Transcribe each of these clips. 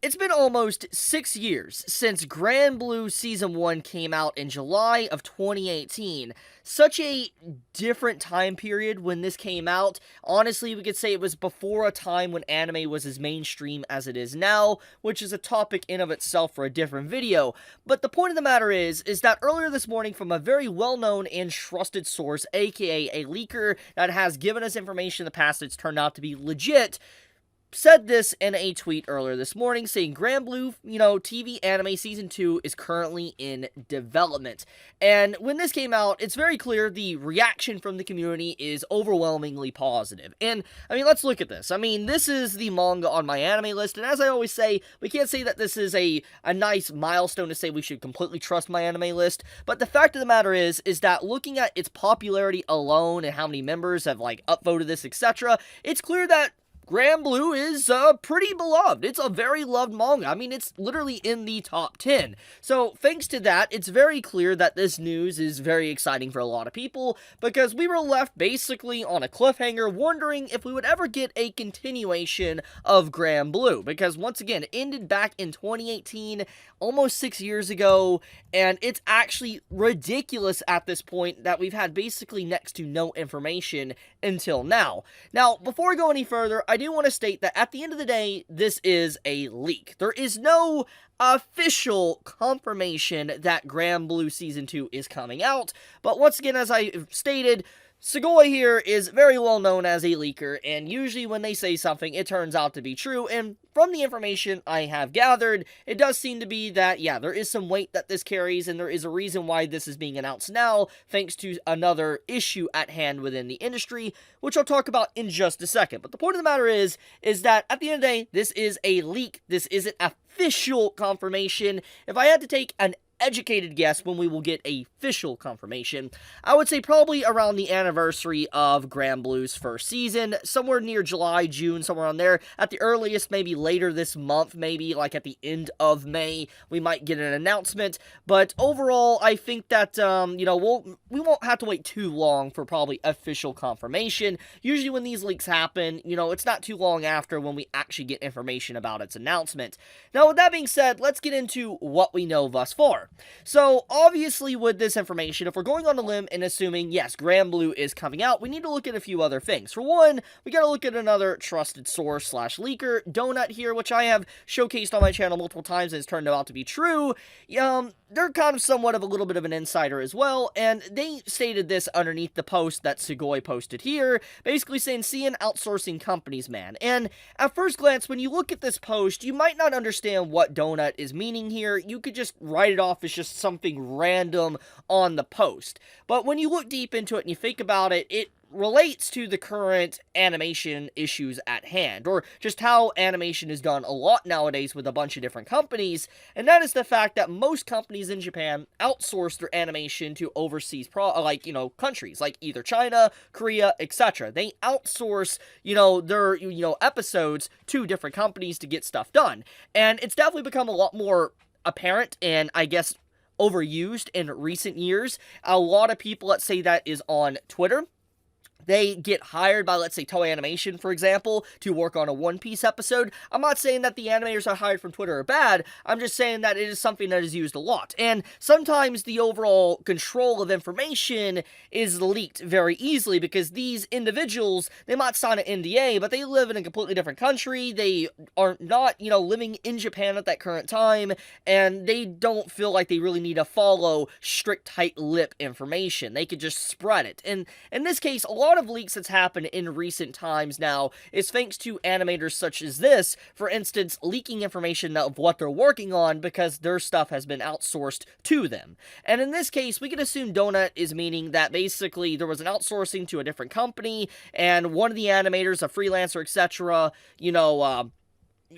It's been almost 6 years since Grand Blue Season 1 came out in July of 2018. Such a different time period when this came out. Honestly, we could say it was before a time when anime was as mainstream as it is now, which is a topic in of itself for a different video. But the point of the matter is that earlier this morning, from a very well-known and trusted source, aka a leaker that has given us information in the past that's turned out to be legit, said this in a tweet earlier this morning, saying Grand Blue, TV anime Season 2 is currently in development. And when this came out, it's very clear the reaction from the community is overwhelmingly positive. And, let's look at this. This is the manga on my anime list, and as I always say, we can't say that this is a nice milestone to say we should completely trust my anime list, but the fact of the matter is that looking at its popularity alone and how many members have, upvoted this, etc., it's clear that Grand Blue is pretty beloved. It's a very loved manga. It's literally in the top 10. So thanks to that, it's very clear that this news is very exciting for a lot of people, because we were left basically on a cliffhanger wondering if we would ever get a continuation of Grand Blue, because once again, it ended back in 2018, almost 6 years ago, and it's actually ridiculous at this point that we've had basically next to no information until now. Now, before we go any further, I do want to state that at the end of the day, this is a leak. There is no official confirmation that Grand Blue Season 2 is coming out, but once again, as I stated, Sugoi here is very well known as a leaker, and usually when they say something, it turns out to be true, and from the information I have gathered, it does seem to be that, yeah, there is some weight that this carries, and there is a reason why this is being announced now, thanks to another issue at hand within the industry, which I'll talk about in just a second. But the point of the matter is that at the end of the day, this is a leak. This isn't official confirmation. If I had to take an educated guess when we will get a official confirmation, I would say probably around the anniversary of Grand Blue's first season, somewhere near July, June, somewhere on there. At the earliest, maybe later this month, maybe like at the end of May, we might get an announcement. But overall, I think that, we won't have to wait too long for probably official confirmation. Usually when these leaks happen, it's not too long after when we actually get information about its announcement. Now, with that being said, let's get into what we know thus far. So, obviously, with this information, if we're going on a limb and assuming, yes, Grand Blue is coming out, we need to look at a few other things. For one, we gotta look at another trusted source slash leaker, Donut here, which I have showcased on my channel multiple times and it's turned out to be true. They're kind of somewhat of a little bit of an insider as well, and they stated this underneath the post that Sugoi posted here, basically saying CN Outsourcing companies, man. And at first glance, when you look at this post, you might not understand what Donut is meaning here. You could just write it off as just something random on the post. But when you look deep into it and you think about it, it relates to the current animation issues at hand, or just how animation is done a lot nowadays with a bunch of different companies, and that is the fact that most companies in Japan outsource their animation to overseas countries, like either China, Korea, etc. They outsource, their, episodes to different companies to get stuff done, and it's definitely become a lot more apparent and, I guess, overused in recent years. A lot of people that say that is on Twitter. They get hired by, let's say, Toei Animation, for example, to work on a One Piece episode. I'm not saying that the animators are hired from Twitter are bad. I'm just saying that it is something that is used a lot. And sometimes the overall control of information is leaked very easily because these individuals, they might sign an NDA, but they live in a completely different country. They are not, living in Japan at that current time, and they don't feel like they really need to follow strict, tight-lip information. They could just spread it. And in this case, a lot of leaks that's happened in recent times now is thanks to animators such as this, for instance, leaking information of what they're working on because their stuff has been outsourced to them. And in this case, we can assume Donut is meaning that basically there was an outsourcing to a different company, and one of the animators, a freelancer, etc.,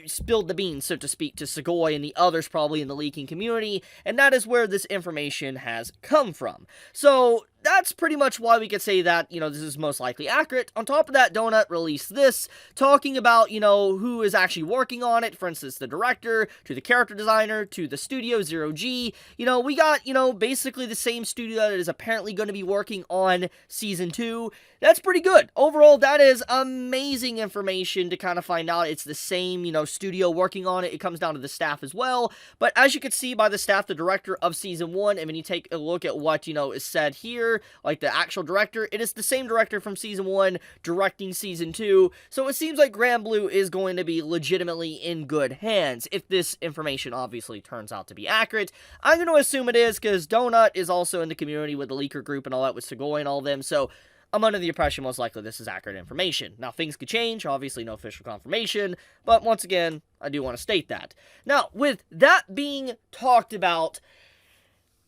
spilled the beans, so to speak, to Sugoi and the others probably in the leaking community, and that is where this information has come from. So, that's pretty much why we could say that, this is most likely accurate. On top of that, Donut released this, talking about, who is actually working on it. For instance, the director, to the character designer, to the studio, Zero G. We got, basically the same studio that is apparently going to be working on Season 2. That's pretty good. Overall, that is amazing information to kind of find out. It's the same, studio working on it. It comes down to the staff as well. But as you can see by the staff, the director of Season 1, and when you take a look at what, is said here, like the actual director, it is the same director from Season 1 directing Season 2. So it seems like Granblue is going to be legitimately in good hands, if this information obviously turns out to be accurate. I'm going to assume it is, because Donut is also in the community with the leaker group and all that with Segoy and all of them, so I'm under the impression most likely this is accurate information. Now, things could change, obviously no official confirmation, but once again, I do want to state that. Now, with that being talked about,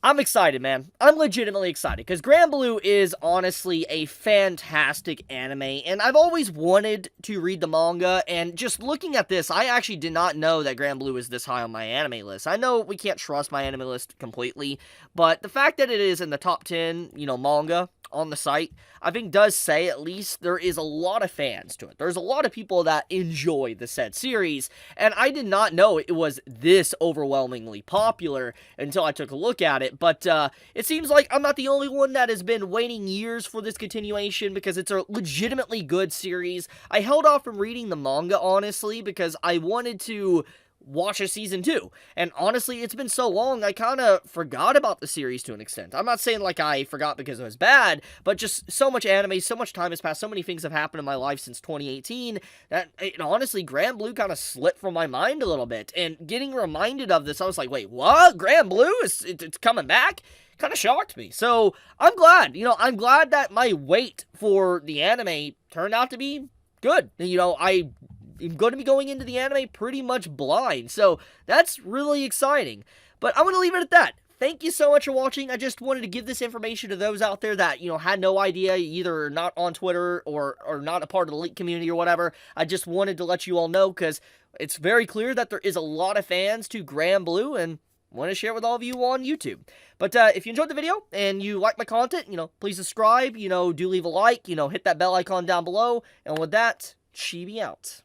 I'm excited, man. I'm legitimately excited, because Granblue is honestly a fantastic anime, and I've always wanted to read the manga, and just looking at this, I actually did not know that Granblue is this high on my anime list. I know we can't trust my anime list completely, but the fact that it is in the top 10, manga on the site, I think does say at least there is a lot of fans to it. There's a lot of people that enjoy the said series, and I did not know it was this overwhelmingly popular until I took a look at it. But it seems like I'm not the only one that has been waiting years for this continuation, because it's a legitimately good series. I held off from reading the manga, honestly, because I wanted to watch a season 2, and honestly, it's been so long, I kind of forgot about the series to an extent. I'm not saying like I forgot because it was bad, but just so much anime, so much time has passed, so many things have happened in my life since 2018, that honestly, Granblue kind of slipped from my mind a little bit, and getting reminded of this, I was like, wait, what? Granblue? It's coming back? Kind of shocked me. So, I'm glad, I'm glad that my wait for the anime turned out to be good. I'm going to be going into the anime pretty much blind, so that's really exciting. But I'm going to leave it at that. Thank you so much for watching. I just wanted to give this information to those out there that, had no idea, either not on Twitter or not a part of the Leak community or whatever. I just wanted to let you all know, because it's very clear that there is a lot of fans to Granblue, and want to share it with all of you on YouTube. But if you enjoyed the video and you like my content, please subscribe, do leave a like, hit that bell icon down below. And with that, Chibi out.